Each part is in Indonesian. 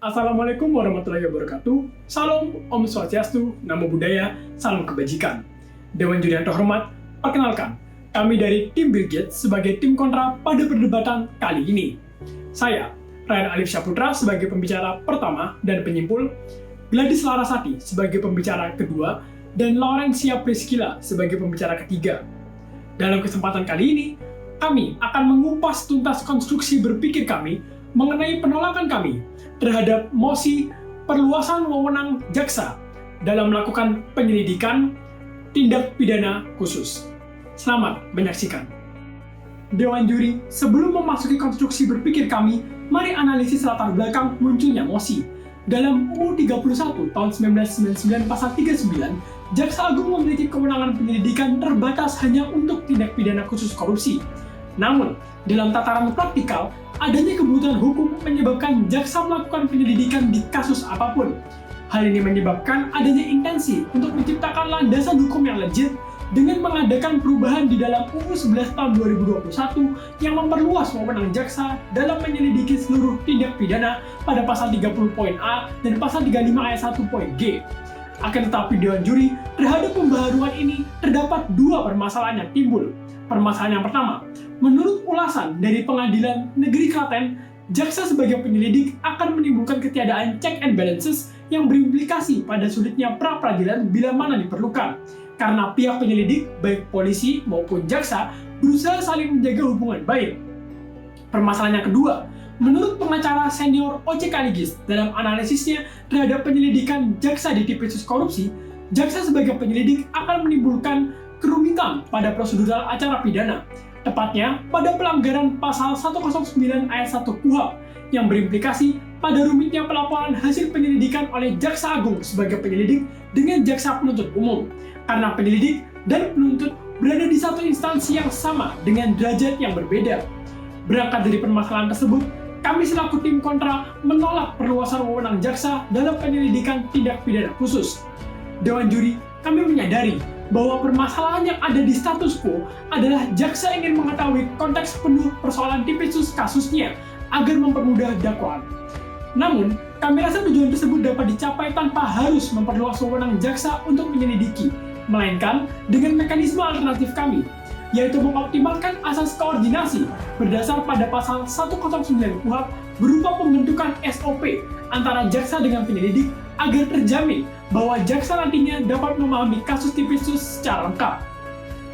Assalamualaikum warahmatullahi wabarakatuh. Salam, Om Swastiastu, Namo Buddhaya, salam kebajikan. Dewan juri yang terhormat, perkenalkan, kami dari tim Bill Gates sebagai tim kontra pada perdebatan kali ini. Saya, Ryan Alif Syaputra sebagai pembicara pertama dan penyimpul, Gladys Larasati sebagai pembicara kedua, dan Laurencia Priscilla sebagai pembicara ketiga. Dalam kesempatan kali ini, kami akan mengupas tuntas konstruksi berpikir kami mengenai penolakan kami terhadap mosi perluasan wewenang jaksa dalam melakukan penyelidikan tindak pidana khusus. Selamat menyaksikan. Dewan juri, sebelum memasuki konstruksi berpikir kami, mari analisis latar belakang munculnya mosi. Dalam UU 31 tahun 1999 pasal 39, Jaksa Agung memiliki kewenangan penyelidikan terbatas hanya untuk tindak pidana khusus korupsi. Namun, dalam tataran praktikal, adanya kebutuhan hukum menyebabkan jaksa melakukan penyelidikan di kasus apapun. Hal ini menyebabkan adanya intensi untuk menciptakan landasan hukum yang legit dengan mengadakan perubahan di dalam UU 11 tahun 2021 yang memperluas wewenang jaksa dalam menyelidiki seluruh tindak pidana pada pasal 30 poin A dan pasal 35 ayat 1 poin G. Akan tetapi Dewan Juri, terhadap pembaharuan ini terdapat dua permasalahan yang timbul. Permasalahan yang pertama, menurut ulasan dari Pengadilan Negeri Klaten, jaksa sebagai penyelidik akan menimbulkan ketiadaan check and balances yang berimplikasi pada sulitnya pra-peradilan bila mana diperlukan. Karena pihak penyelidik, baik polisi maupun jaksa, berusaha saling menjaga hubungan baik. Permasalahan yang kedua, menurut pengacara senior OJK Ligis dalam analisisnya terhadap penyelidikan jaksa di tipis korupsi, jaksa sebagai penyelidik akan menimbulkan kerumitan pada prosedural acara pidana, tepatnya pada pelanggaran pasal 109 ayat 1 KUHP yang berimplikasi pada rumitnya pelaporan hasil penyelidikan oleh Jaksa Agung sebagai penyelidik dengan jaksa penuntut umum, karena penyelidik dan penuntut berada di satu instansi yang sama dengan derajat yang berbeda. Berangkat dari permasalahan tersebut, kami selaku tim kontra menolak perluasan wewenang jaksa dalam penyelidikan tindak pidana khusus. Dewan juri, kami menyadari bahwa permasalahan yang ada di status quo adalah jaksa ingin mengetahui konteks penuh persoalan tipis kasusnya agar mempermudah dakwaan. Namun, kami rasa tujuan tersebut dapat dicapai tanpa harus memperluas wewenang jaksa untuk menyelidiki, melainkan dengan mekanisme alternatif kami, yaitu mengoptimalkan asas koordinasi berdasar pada pasal 109 KUHP berupa pembentukan SOP antara jaksa dengan penyelidik agar terjamin bahwa jaksa nantinya dapat memahami kasus tipisus secara lengkap.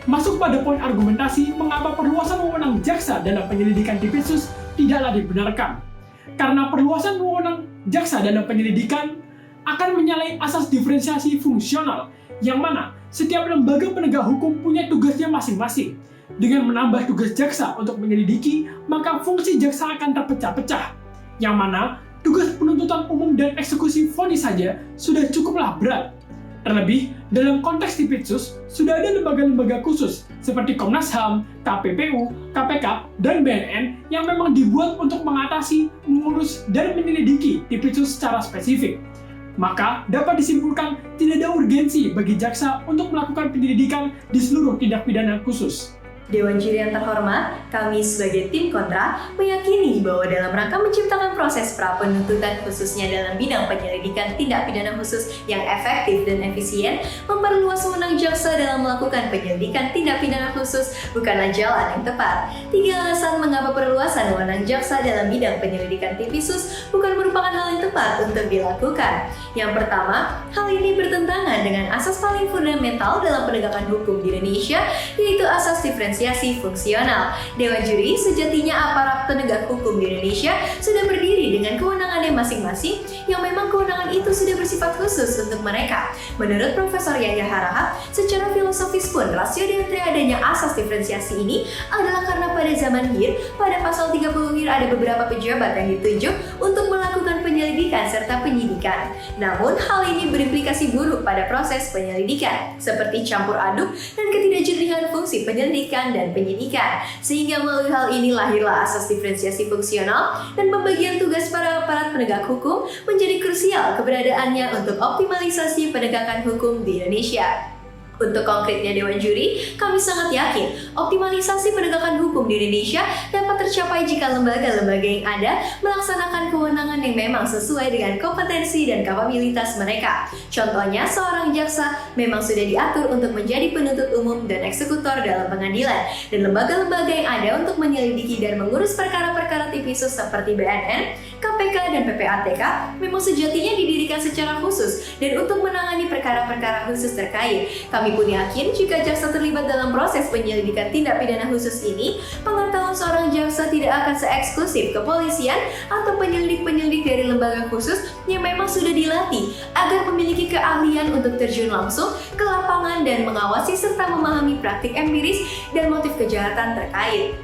Masuk pada poin argumentasi mengapa perluasan wewenang jaksa dalam penyelidikan tipisus tidaklah dibenarkan. Karena perluasan wewenang jaksa dalam penyelidikan akan menyalahi asas diferensiasi fungsional, yang mana setiap lembaga penegak hukum punya tugasnya masing-masing. Dengan menambah tugas jaksa untuk menyelidiki, maka fungsi jaksa akan terpecah-pecah, yang mana tugas penuntutan umum dan eksekusi vonis saja sudah cukuplah berat. Terlebih, dalam konteks tipitsus, sudah ada lembaga-lembaga khusus seperti Komnas HAM, KPPU, KPK, dan BNN yang memang dibuat untuk mengatasi, mengurus, dan menyelidiki tipitsus secara spesifik. Maka, dapat disimpulkan tidak ada urgensi bagi jaksa untuk melakukan penyelidikan di seluruh tindak pidana khusus. Dewan juri yang terhormat, kami sebagai tim kontra meyakini bahwa dalam rangka menciptakan proses pra-penuntutan khususnya dalam bidang penyelidikan tindak pidana khusus yang efektif dan efisien, memperluas wewenang jaksa dalam melakukan penyelidikan tindak pidana khusus bukanlah jalan yang tepat. 3 alasan mengapa perluasan wewenang jaksa dalam bidang penyelidikan tipisus bukan merupakan hal yang tepat untuk dilakukan. Yang pertama, hal ini bertentangan dengan asas paling fundamental dalam penegakan hukum di Indonesia, yaitu asas diferensiasi fungsional. Dewan juri, sejatinya aparat penegak hukum di Indonesia sudah berdiri dengan kewenangannya masing-masing yang memang kewenangan itu sudah bersifat khusus untuk mereka. Menurut Profesor Yahya Harahap, secara filosofis pun rasio dari adanya asas diferensiasi ini adalah karena pada zaman HIR, pada pasal 30 HIR ada beberapa pejabat yang ditunjuk untuk melakukan penyelidikan serta penyidikan. Namun, hal ini berimplikasi buruk pada proses penyelidikan, seperti campur aduk dan ketidakjernihan fungsi penyelidikan dan penyidikan. Sehingga melalui hal ini lahirlah asas diferensiasi fungsional dan pembagian tugas para aparat penegak hukum menjadi krusial keberadaannya untuk optimalisasi penegakan hukum di Indonesia. Untuk konkretnya Dewan Juri, kami sangat yakin optimalisasi penegakan hukum di Indonesia dapat tercapai jika lembaga-lembaga yang ada melaksanakan kewenangan yang memang sesuai dengan kompetensi dan kapabilitas mereka. Contohnya, seorang jaksa memang sudah diatur untuk menjadi penuntut umum dan eksekutor dalam pengadilan, dan lembaga-lembaga yang ada untuk menyelidiki dan mengurus perkara-perkara tipikor seperti BNN, KPK, dan PPATK memang sejatinya didirikan secara khusus dan untuk menangani perkara-perkara khusus terkait. Kami pun yakin jika jaksa terlibat dalam proses penyelidikan tindak pidana khusus ini, pengetahuan seorang jaksa tidak akan se-eksklusif kepolisian atau penyelidik-penyelidik dari lembaga khusus yang memang sudah dilatih agar memiliki keahlian untuk terjun langsung ke lapangan dan mengawasi serta memahami praktik empiris dan motif kejahatan terkait.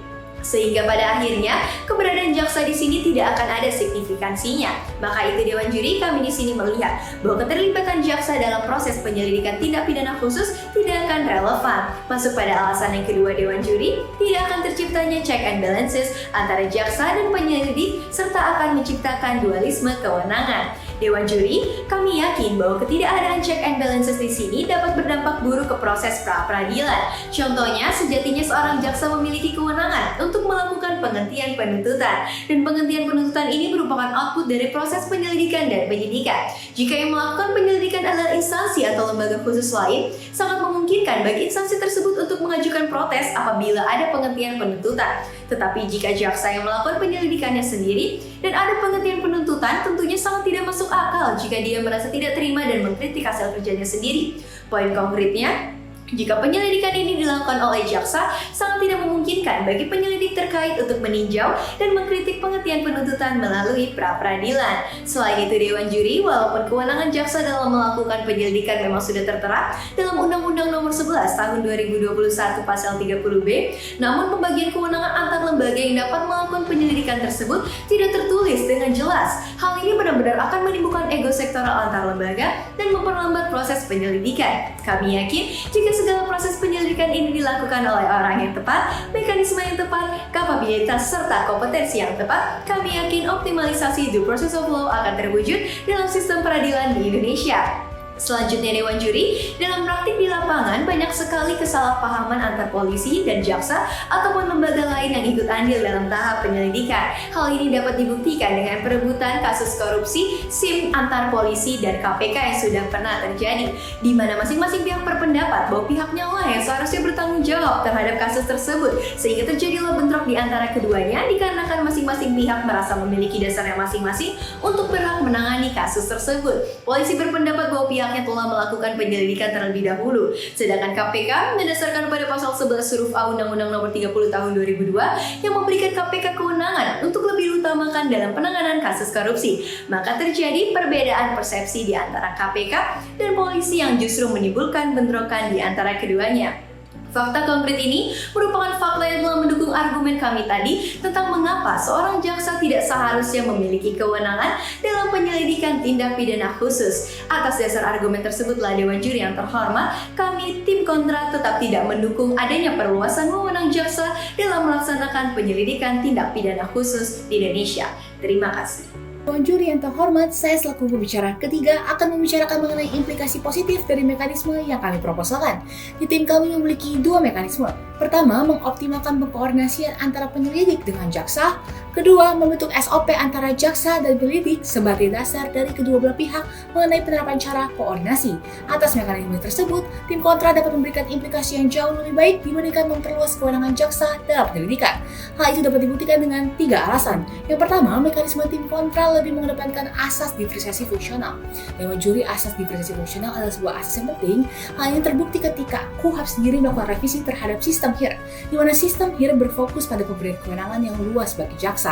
Sehingga pada akhirnya keberadaan jaksa di sini tidak akan ada signifikansinya. Maka itu Dewan Juri, kami di sini melihat bahwa keterlibatan jaksa dalam proses penyelidikan tindak pidana khusus tidak akan relevan. Masuk pada alasan yang kedua Dewan Juri, tidak akan terciptanya check and balances antara jaksa dan penyelidik serta akan menciptakan dualisme kewenangan. Dewan Juri, kami yakin bahwa ketidakadaan check and balances di sini dapat berdampak buruk ke proses pra-peradilan. Contohnya, sejatinya seorang jaksa memiliki kewenangan untuk melakukan penghentian penuntutan, dan penghentian penuntutan ini merupakan output dari proses penyelidikan dan penyidikan. Jika yang melakukan penyelidikan adalah instansi atau lembaga khusus lain, sangat memungkinkan bagi instansi tersebut untuk mengajukan protes apabila ada penghentian penuntutan. Tetapi jika jaksa yang melakukan penyelidikannya sendiri dan ada penghentian penuntutan, tentunya sangat tidak masuk akal jika dia merasa tidak terima dan mengkritik hasil kerjanya sendiri. Poin konkretnya, jika penyelidikan ini dilakukan oleh jaksa, sangat tidak memungkinkan bagi penyelidik terkait untuk meninjau dan mengkritik penghentian penuntutan melalui pra-peradilan. Selain itu Dewan Juri, walaupun kewenangan jaksa dalam melakukan penyelidikan memang sudah tertera dalam Undang-Undang Nomor 11 Tahun 2021 Pasal 30B, namun pembagian kewenangan antar lembaga yang dapat melakukan penyelidikan tersebut tidak tertulis dengan jelas. Hal ini benar-benar akan menimbulkan ego sektoral antar lembaga dan memperlambat proses penyelidikan. Kami yakin jika segala proses penyelidikan ini dilakukan oleh orang yang tepat, mekanisme yang tepat, kapabilitas serta kompetensi yang tepat, kami yakin optimalisasi due process of law akan terwujud dalam sistem peradilan di Indonesia. Selanjutnya Dewan Juri, dalam praktik di lapangan banyak sekali kesalahpahaman antar polisi dan jaksa ataupun lembaga lain yang ikut andil dalam tahap penyelidikan. Hal ini dapat dibuktikan dengan perebutan kasus korupsi SIM antar polisi dan KPK yang sudah pernah terjadi, di mana masing-masing pihak berpendapat bahwa pihaknya lah yang seharusnya bertanggung jawab terhadap kasus tersebut, sehingga terjadilah bentrok di antara keduanya dikarenakan masing-masing pihak merasa memiliki dasarnya masing-masing untuk berhak menangani kasus tersebut. Polisi berpendapat bahwa pihaknya telah melakukan penyelidikan terlebih dahulu, sedangkan KPK mendasarkan pada pasal 11 huruf A Undang-Undang Nomor 30 Tahun 2002 yang memberikan KPK kewenangan untuk lebih diutamakan dalam penanganan kasus korupsi. Maka terjadi perbedaan persepsi di antara KPK dan polisi yang justru menimbulkan bentrokan di antara keduanya. Fakta konkret ini merupakan fakta yang telah mendukung argumen kami tadi tentang mengapa seorang jaksa tidak seharusnya memiliki kewenangan dalam penyelidikan tindak pidana khusus. Atas dasar argumen tersebutlah Dewan Juri yang terhormat, kami tim kontra tetap tidak mendukung adanya perluasan wewenang jaksa dalam melaksanakan penyelidikan tindak pidana khusus di Indonesia. Terima kasih. Dewan Juri yang terhormat, saya selaku pembicara ketiga akan membicarakan mengenai implikasi positif dari mekanisme yang kami proposalkan. Di tim kami memiliki dua mekanisme. Pertama, mengoptimalkan pengkoordinasian antara penyelidik dengan jaksa. Kedua, membentuk SOP antara jaksa dan penyelidik sebagai dasar dari kedua belah pihak mengenai penerapan cara koordinasi. Atas mekanisme tersebut, tim kontra dapat memberikan implikasi yang jauh lebih baik dibandingkan memperluas kewenangan jaksa dalam penyelidikan. Hal itu dapat dibuktikan dengan 3 alasan. Yang pertama, mekanisme tim kontra lebih mengedepankan asas diferensiasi fungsional. Dewan Juri, asas diferensiasi fungsional adalah sebuah asas yang penting. Hal ini terbukti ketika KUHP sendiri melakukan revisi terhadap sistem HIR, di mana sistem HIR berfokus pada pemberian kewenangan yang luas bagi jaksa.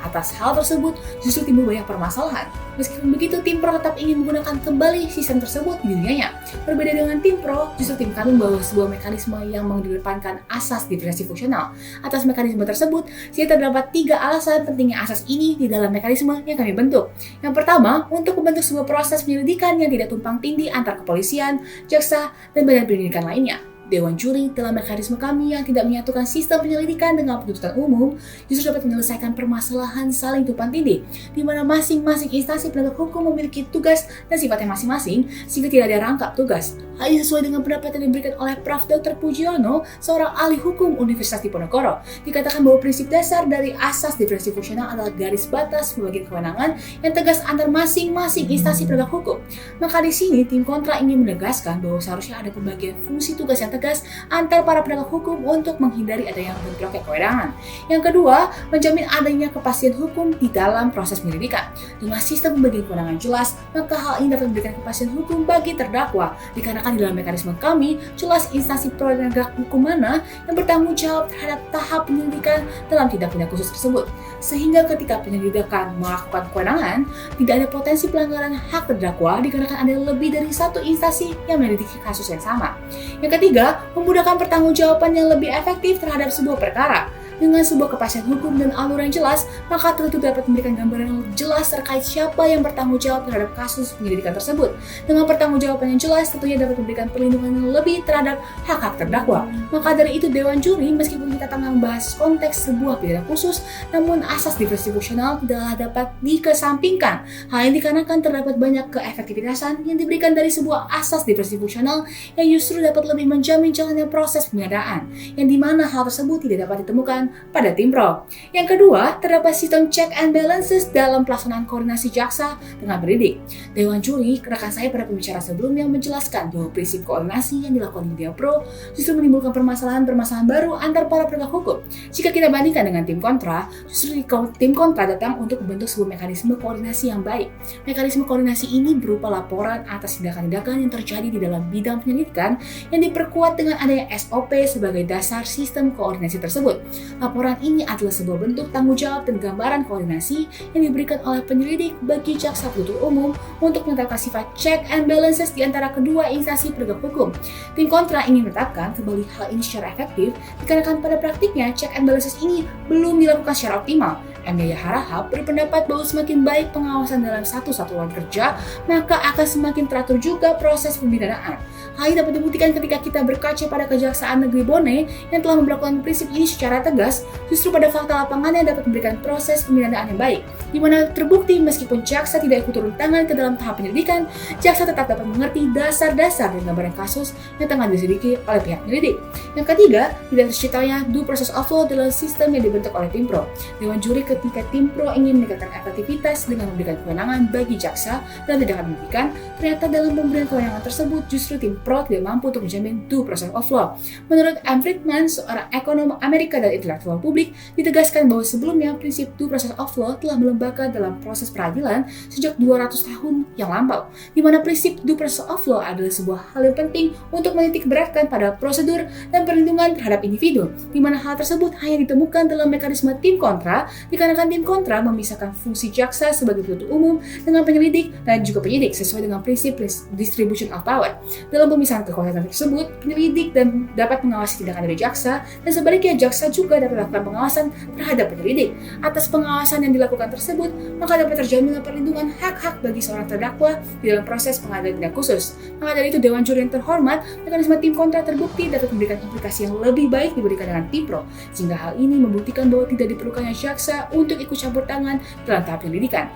Atas hal tersebut, justru timbul banyak permasalahan. Meskipun begitu, tim pro tetap ingin menggunakan kembali sistem tersebut di dunianya. Berbeda dengan tim pro, justru tim kami membawa sebuah mekanisme yang mengedepankan asas diferensiasi fungsional. Atas mekanisme tersebut, terdapat 3 alasan pentingnya asas ini di dalam mekanisme yang kami bentuk. Yang pertama, untuk membentuk sebuah proses penyelidikan yang tidak tumpang tindih antar kepolisian, jaksa, dan badan pendidikan lainnya. Dewan Juri dalam mekanisme kami yang tidak menyatukan sistem penyelidikan dengan penuntutan umum justru dapat menyelesaikan permasalahan saling tumpang tindih, di mana masing-masing instansi penegak hukum memiliki tugas dan sifatnya masing-masing sehingga tidak ada rangkap tugas. Hal ini sesuai dengan pendapat yang diberikan oleh Prof. Dr. Pujiono, seorang ahli hukum Universitas Diponegoro. Dikatakan bahwa prinsip dasar dari asas diferensi fungsional adalah garis batas pembagian kewenangan yang tegas antar masing-masing instansi penegak hukum. Maka di sini tim kontra ingin menegaskan bahwa seharusnya ada pembagian fungsi tugas yang tegas antar para penegak hukum untuk menghindari adanya bentroknya kewenangan. Yang kedua, menjamin adanya kepastian hukum di dalam proses penyelidikan. Dengan sistem pembagian kewenangan jelas, maka hal ini dapat memberikan kepastian hukum bagi terdakwa, dikarenakan di dalam mekanisme kami jelas instansi penegak hukum mana yang bertanggung jawab terhadap tahap penyelidikan dalam tindak pidana khusus tersebut, sehingga ketika penyelidikan melakukan kewenangan tidak ada potensi pelanggaran hak terdakwa dikarenakan ada lebih dari satu instansi yang menyelidiki kasus yang sama. Yang ketiga, memudahkan pertanggungjawaban yang lebih efektif terhadap sebuah perkara. Dengan sebuah kepastian hukum dan alur yang jelas, maka tentu dapat memberikan gambaran yang jelas terkait siapa yang bertanggung jawab terhadap kasus penyelidikan tersebut. Dengan pertanggungjawaban yang jelas, tentunya dapat memberikan perlindungan yang lebih terhadap hak-hak terdakwa. Maka dari itu, Dewan Juri, meskipun kita tengah membahas konteks sebuah pidana khusus, namun asas diversi fungsional tidaklah dapat dikesampingkan. Hal ini dikarenakan terdapat banyak keefektivitasan yang diberikan dari sebuah asas diversi fungsional yang justru dapat lebih menjamin jalannya proses pengadaan, yang dimana hal tersebut tidak dapat ditemukan pada tim pro. Yang kedua, terdapat sistem check and balances dalam pelaksanaan koordinasi jaksa dengan penyidik. Dewan Juri, rekan saya pada pembicara sebelumnya menjelaskan bahwa prinsip koordinasi yang dilakukan di Dewan Pro justru menimbulkan permasalahan-permasalahan baru antar para penegak hukum. Jika kita bandingkan dengan tim kontra, justru tim kontra datang untuk membentuk sebuah mekanisme koordinasi yang baik. Mekanisme koordinasi ini berupa laporan atas tindakan-tindakan yang terjadi di dalam bidang penyelidikan yang diperkuat dengan adanya SOP sebagai dasar sistem koordinasi tersebut. Laporan ini adalah sebuah bentuk tanggung jawab dan gambaran koordinasi yang diberikan oleh penyelidik bagi jaksa penuntut umum untuk menetapkan sifat check and balances di antara kedua instansi penegak hukum. Tim kontra ingin menetapkan kembali hal ini secara efektif dikarenakan pada praktiknya check and balances ini belum dilakukan secara optimal. M. Yahya Harahap berpendapat bahwa semakin baik pengawasan dalam satu satuan kerja, maka akan semakin teratur juga proses pemidanaan. Hal ini dapat dibuktikan ketika kita berkaca pada Kejaksaan Negeri Bone yang telah memperlakukan prinsip ini secara tegas, justru pada fakta lapangannya dapat memberikan proses pemidanaan yang baik, di mana terbukti meskipun jaksa tidak ikut turun tangan ke dalam tahap penyelidikan, jaksa tetap dapat mengerti dasar-dasar dan gambaran kasus yang tengah diselidiki oleh pihak penyelidik. Yang ketiga, tidak terciptanya due process of law dalam sistem yang dibentuk oleh tim pro. Dewan Juri ketika tim pro ingin meningkatkan efektivitas dengan memberikan kewenangan bagi jaksa dan tindakan penyidikan, ternyata dalam pemberian kewenangan tersebut justru tim pro tidak mampu untuk menjamin due process of law. Menurut M. Friedman, seorang ekonom Amerika dan intelektual publik, ditegaskan bahwa sebelumnya prinsip due process of law telah melembagakan dalam proses peradilan sejak 200 tahun yang lampau, di mana prinsip due process of law adalah sebuah hal yang penting untuk menitik beratkan pada prosedur dan perlindungan terhadap individu, di mana hal tersebut hanya ditemukan dalam mekanisme tim kontra, dikarenakan tim kontra memisahkan fungsi jaksa sebagai penuntut umum dengan penyelidik dan juga penyidik sesuai dengan prinsip distribution of power. Dalam pemisahan kekuasaan tersebut, penyelidik dan dapat mengawasi tindakan dari jaksa, dan sebaliknya jaksa juga dapat melakukan pengawasan terhadap penyelidik. Atas pengawasan yang dilakukan tersebut, maka dapat terjamin perlindungan hak-hak bagi seorang terdakwa di dalam proses pengadilan tindak khusus. Maka dari itu, Dewan Juri yang terhormat, mekanisme tim kontra terbukti dapat memberikan implikasi yang lebih baik dibandingkan dengan tim pro, sehingga hal ini membuktikan bahwa tidak diperlukannya jaksa untuk ikut campur tangan dalam tahap penyelidikan.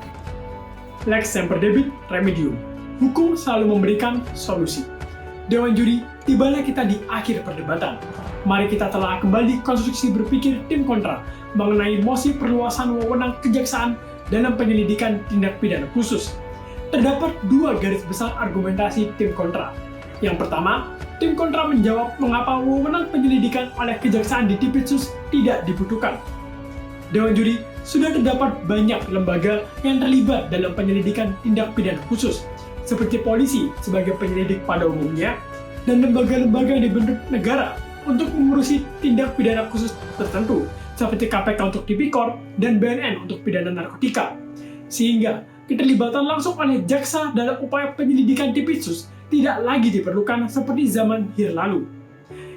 Lex semper debit remedium. Hukum selalu memberikan solusi. Dewan Juri, tibalah kita di akhir perdebatan. Mari kita telah kembali konstruksi berpikir tim kontra mengenai mosi perluasan wewenang kejaksaan dalam penyelidikan tindak pidana khusus. Terdapat dua garis besar argumentasi tim kontra. Yang pertama, tim kontra menjawab mengapa wewenang penyelidikan oleh kejaksaan di Tipitsus tidak dibutuhkan. Dewan Juri, sudah terdapat banyak lembaga yang terlibat dalam penyelidikan tindak pidana khusus, seperti polisi sebagai penyelidik pada umumnya, dan lembaga-lembaga yang dibentuk negara untuk mengurusi tindak pidana khusus tertentu, seperti KPK untuk Tipikor dan BNN untuk pidana narkotika. Sehingga keterlibatan langsung oleh jaksa dalam upaya penyelidikan Tipitsus tidak lagi diperlukan seperti zaman Hir lalu.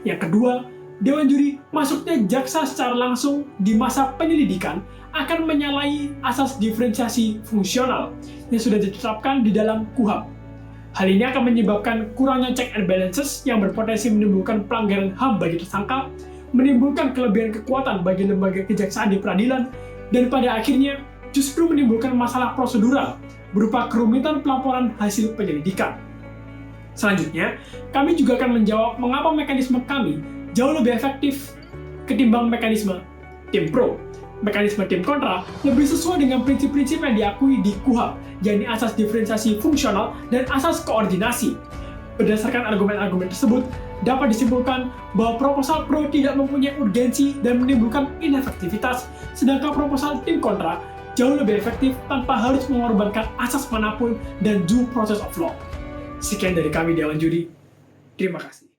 Yang kedua, Dewan Juri, masuknya jaksa secara langsung di masa penyelidikan akan menyalahi asas diferensiasi fungsional yang sudah ditetapkan di dalam KUHP. Hal ini akan menyebabkan kurangnya check and balances yang berpotensi menimbulkan pelanggaran HAM bagi tersangka, menimbulkan kelebihan kekuatan bagi lembaga kejaksaan di peradilan, dan pada akhirnya justru menimbulkan masalah prosedural berupa kerumitan pelaporan hasil penyelidikan. Selanjutnya, kami juga akan menjawab mengapa mekanisme kami jauh lebih efektif ketimbang mekanisme tim pro. Mekanisme tim kontra lebih sesuai dengan prinsip-prinsip yang diakui di KUHP, yakni asas diferensiasi fungsional dan asas koordinasi. Berdasarkan argumen-argumen tersebut, dapat disimpulkan bahwa proposal pro tidak mempunyai urgensi dan menimbulkan inefektivitas, sedangkan proposal tim kontra jauh lebih efektif tanpa harus mengorbankan asas manapun dan due process of law. Sekian dari kami Dewan Juri. Terima kasih.